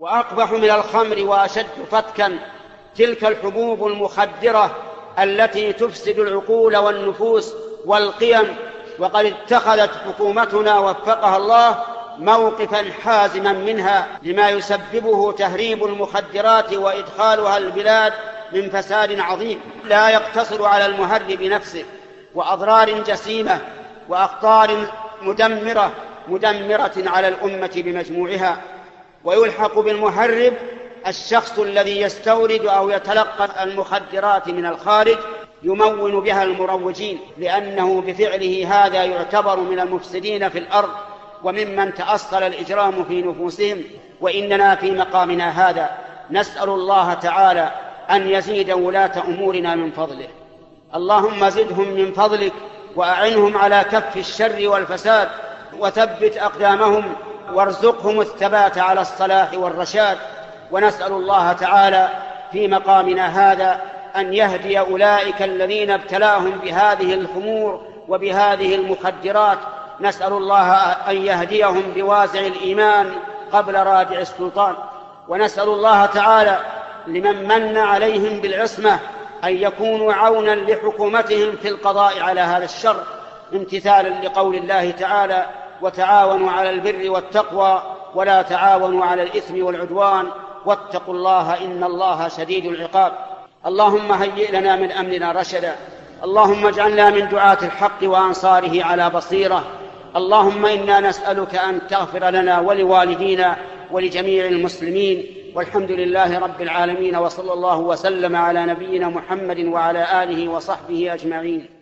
وأقبح من الخمر وأشد فتكا تلك الحبوب المخدرة التي تفسد العقول والنفوس والقيم. وقد اتخذت حكومتنا وفقها الله موقفا حازما منها لما يسببه تهريب المخدرات وإدخالها البلاد من فساد عظيم لا يقتصر على المهرب نفسه، وأضرار جسيمة وأخطار مدمرة على الأمة بمجموعها. ويلحق بالمهرب الشخص الذي يستورد أو يتلقى المخدرات من الخارج يمون بها المروجين، لأنه بفعله هذا يعتبر من المفسدين في الأرض وممن تأصل الإجرام في نفوسهم. وإننا في مقامنا هذا نسأل الله تعالى أن يزيد ولاة أمورنا من فضله. اللهم زدهم من فضلك وأعنهم على كف الشر والفساد، وثبت أقدامهم وارزقهم الثبات على الصلاح والرشاد. ونسأل الله تعالى في مقامنا هذا أن يهدي أولئك الذين ابتلاهم بهذه الخمور وبهذه المخدرات. نسأل الله أن يهديهم بوازع الإيمان قبل رادع السلطان. ونسأل الله تعالى لمن من عليهم بالعصمة أن يكونوا عونا لحكومتهم في القضاء على هذا الشر، امتثالا لقول الله تعالى: وتعاونوا على البر والتقوى ولا تعاونوا على الإثم والعدوان واتقوا الله إن الله شديد العقاب. اللهم هيئ لنا من أمرنا رشدا. اللهم اجعلنا من دعاة الحق وأنصاره على بصيرة. اللهم إنا نسألك أن تغفر لنا ولوالدينا ولجميع المسلمين، والحمد لله رب العالمين، وصلى الله وسلم على نبينا محمد وعلى آله وصحبه أجمعين.